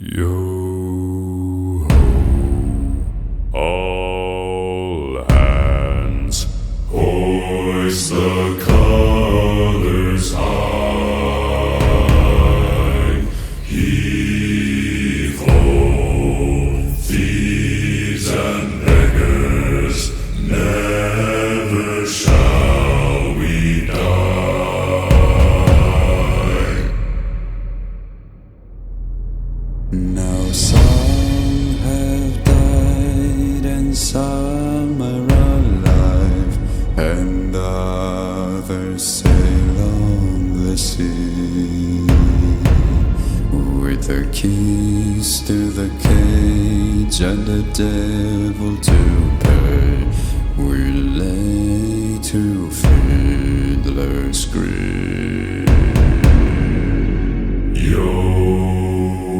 Yo ho, all hands, hoist the colors high. Heave ho, thieves and beggars, never shall we die. Now some have died and some are alive, and others sail on the sea. With the keys to the cage and the devil to pay, we lay to fiddler's grave.